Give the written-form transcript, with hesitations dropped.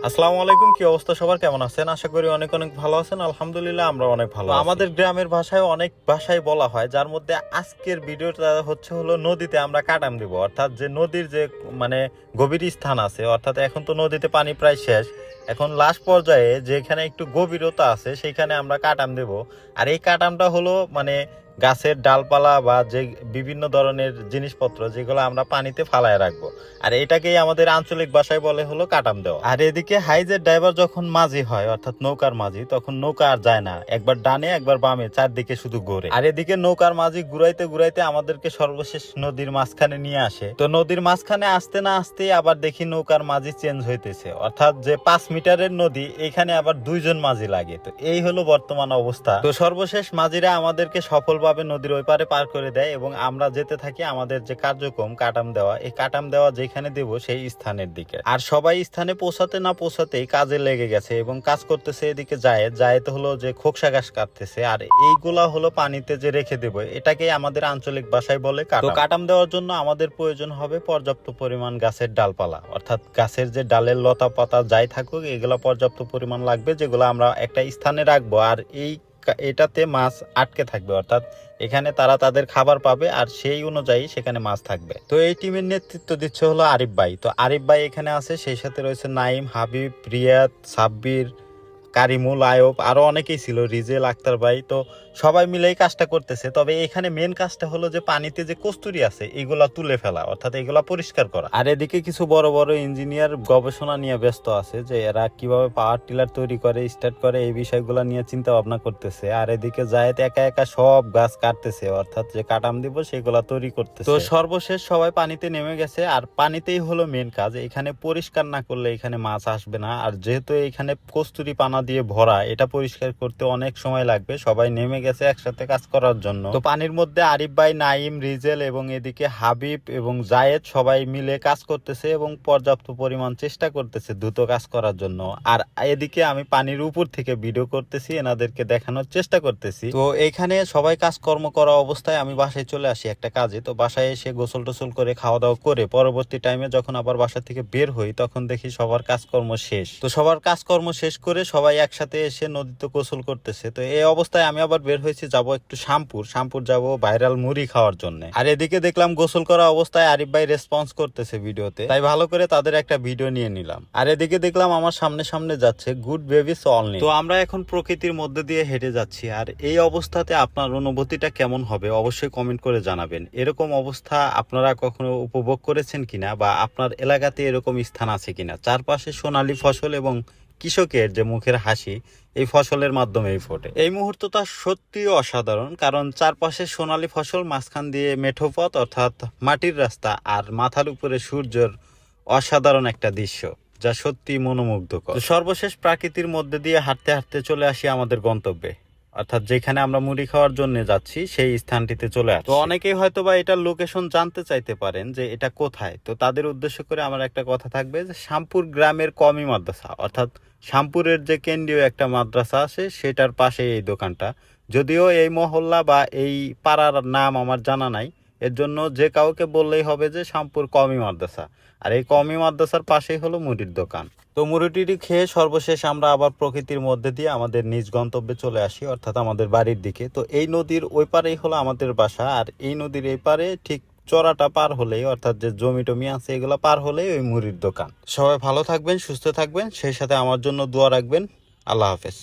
আসসালামু আলাইকুম। কি অবস্থা সবার, কেমন আছেন? আশা করি অনেক অনেক ভালো আছেন। আলহামদুলিল্লাহ আমরা অনেক ভালো আছি। আমাদের গ্রামের ভাষায় অনেক ভাষায় বলা হয়, যার মধ্যে আজকের ভিডিওটা হলো নদীতে আমরা কাটাম দিব, অর্থাৎ যে নদীর যে মানে গভীর স্থান আছে, অর্থাৎ এখন তো নদীতে পানি প্রায় শেষ, এখন লাস্ট পর্যায়ে যেখানে একটু গভীরতা আছে সেখানে আমরা কাটাম দেব। আর এই কাটামটা হলো গাছের ডালপালা বা যে বিভিন্ন ধরনের জিনিসপত্র যেগুলো আমরা পানিতে ফালায় রাখবো, আর এটাকেই আমাদের আঞ্চলিক ভাষায় বলে হলো কাটাম দেওয়া। আর এদিকে হাইজের ড্রাইভার যখন মাঝি হয়, অর্থাৎ নৌকার মাঝি, তখন নৌকা আর যায় না, একবার ডানে একবার বামে চারদিকে শুধু ঘোরে। আর এদিকে নৌকার মাঝি ঘুরাইতে ঘুরাইতে আমাদেরকে সর্বশেষ নদীর মাঝখানে নিয়ে আসে। তো নদীর মাঝখানে আসতে না আসতেই আবার দেখি নৌকার মাঝি চেঞ্জ হইতেছে, অর্থাৎ যে 5 মিটারের নদী এখানে আবার 2জন মাঝি লাগে। তো এই হলো বর্তমান অবস্থা। তো সর্বশেষ মাঝিরা আমাদেরকে সফলভাবে নদীর ওই পারে পার করে দেয় এবং আমরা যেতে থাকি আমাদের যে কার্যক্রম কাটাম দেওয়া, এই কাটাম দেওয়া যেখানে দেব সেই স্থানের দিকে। আর সবাই স্থানে পৌঁছাতে না পৌঁছাতেই কাজে লেগে গেছে এবং কাজ করতেছে। এদিকে জায়েদ হলো যে খোকসা ঘাস কাটতেছে, আর এইগুলা হলো পানিতে যে রেখে দেব, এটাকেই আমাদের আঞ্চলিক ভাষায় বলে কাটাম। তো কাটাম দেওয়ার জন্য আমাদের প্রয়োজন হবে পর্যাপ্ত পরিমাণ গাছের ডালপালা, অর্থাৎ গাছের যে ডালের লতা পাতা যাই থাকুক এগুলা পর্যাপ্ত পরিমাণ লাগবে, যেগুলো আমরা একটা স্থানে রাখবো। আর এটাতে মাছ আটকে থাকবে, অর্থাৎ এখানে তারা তাদের খাবার পাবে আর সেই অনুযায়ী সেখানে মাছ থাকবে। তো এই টিমের নেতৃত্ব দিচ্ছে হলো আরিফ ভাই। তো আরিফ ভাই এখানে আছে, সেই সাথে রয়েছে নাইম, হাবিব, রিয়াদ, সাব্বির, কারিমুল, আয়ব, আরো অনেকেই ছিল, রিজেল, আক্তার ভাই। তো সবাই মিলেই কাজটা করতেছে। তবে এখানে মেন কাজটা হলো যে পানিতে যে কস্তুরি আছে এগুলা তুলে ফেলা, অর্থাৎ এগুলা পরিষ্কার করা। আর এদিকে কিছু বড় বড় ইঞ্জিনিয়ার গবেষণা নিয়ে ব্যস্ত আছে, যে এরা কিভাবে পাওয়ার টিলার তৈরি করে, স্টার্ট করে, এই বিষয়গুলো নিয়ে চিন্তা ভাবনা করতেছে। আর এদিকে জায়েদ একা একা সব গাছ কাটতেছে, অর্থাৎ যে কাটাম দিব সেগুলা তৈরি করতেছে। তো সর্বশেষ সবাই পানিতে নেমে গেছে, আর পানিতেই হলো মেন কাজ। এখানে পরিষ্কার না করলে এখানে মাছ আসবে না, আর যেহেতু এখানে কস্তুরি পানা দিয়ে ভরা, এটা পরিষ্কার করতে অনেক সময় লাগবে। সবাই নেমে গেছে একসাথে কাজ করার জন্য। তো পানির মধ্যে আরিফ ভাই, নাইম, রিজেল এবং এদিকে হাবিব এবং জায়েদ সবাই মিলে কাজ করতেছে এবং পর্যাপ্ত পরিমাণ চেষ্টা করতেছে দ্রুত কাজ করার জন্য। আর এদিকে আমি পানির উপর থেকে ভিডিও করতেছি, এনাদেরকে দেখানোর চেষ্টা করতেছি। তো এখানে সবাই কাজকর্ম করা অবস্থায় আমি বাসায় চলে আসি একটা কাজে। তো বাসায় এসে গোসল টোসল করে খাওয়া দাওয়া করে পরবর্তী টাইমে যখন আবার বাসা থেকে বের হই, তখন দেখি সবার কাজকর্ম শেষ। তো সবার কাজকর্ম শেষ করে সবাই একসাথে এসে নদীতে গোসল করতেছে। তো এই অবস্থায় আমি আবার বের হয়েছি, যাব একটু শামপুর যাব ভাইরাল মুড়ি খাওয়ার জন্য। আর এদিকে দেখলাম গোসল করা অবস্থায় আরিফ ভাই রেসপন্স করতেছে ভিডিওতে, তাই ভালো করে তাদের একটা ভিডিও নিয়ে নিলাম। আর এদিকে দেখলাম আমার সামনে সামনে যাচ্ছে গুড বেবি সলনি। তো আমরা এখন প্রকৃতির মধ্যে দিয়ে হেঁটে যাচ্ছি। আর এই অবস্থাতে আপনার অনুভূতিটা কেমন হবে অবশ্যই কমেন্ট করে জানাবেন। এরকম অবস্থা আপনারা কখনো উপভোগ করেছেন কিনা, বা আপনার এলাকাতে এরকম স্থান আছে কিনা? চারপাশে সোনালী ফসল এবং কৃষকের যে মুখের হাসি এই ফসলের মাধ্যমেই ফোটে। এই মুহূর্তটা সত্যি অসাধারণ, কারণ চারপাশে সোনালী ফসল, মাঝখান দিয়ে মেঠো পথ অর্থাৎ মাটির রাস্তা, আর মাথার উপরে সূর্যের অসাধারণ একটা দৃশ্য, যা সত্যি মনোমুগ্ধকর। সর্বশেষ প্রাকৃতির মধ্যে দিয়ে হাঁটতে হাঁটতে চলে আসি আমাদের গন্তব্যে, অর্থাৎ যেখানে আমরা মুড়ি খাওয়ার জন্য যাচ্ছি সেই স্থানটিতে চলে আসি। তো অনেকেই হয়তো বা এটার লোকেশন জানতে চাইতে পারেন যে এটা কোথায়। তো তাদের উদ্দেশ্য করে আমার একটা কথা থাকবে, যে শামপুর গ্রামের কমি মাদ্রাসা, অর্থাৎ শামপুরের যে কেন্দ্রীয় একটা মাদ্রাসা আছে সেটার পাশে এই দোকানটা। যদিও এই মহল্লা বা এই পাড়ার নাম আমার জানা নাই, এর জন্য যে কাউকে বললেই হবে যে শামপুর কমি মাদ্রাসা। আর এই কমি মাদ্রাসার পাশেই হলো মুড়ির দোকান। তো মুড়িটি খেয়ে সর্বশেষ আমরা আবার প্রকৃতির মধ্যে দিয়ে আমাদের নিজ গন্তব্যে চলে আসি, অর্থাৎ আমাদের বাড়ির দিকে। তো এই নদীর ওই পারেই হলো আমাদের বাসা, আর এই নদীর এই পারে ঠিক চড়াটা পার হলেই, অর্থাৎ যে জমি টমি আছে এগুলো পার হলেই ওই মুড়ির দোকান। সবাই ভালো থাকবেন, সুস্থ থাকবেন, সেই সাথে আমার জন্য দোয়া রাখবেন। আল্লাহ হাফেজ।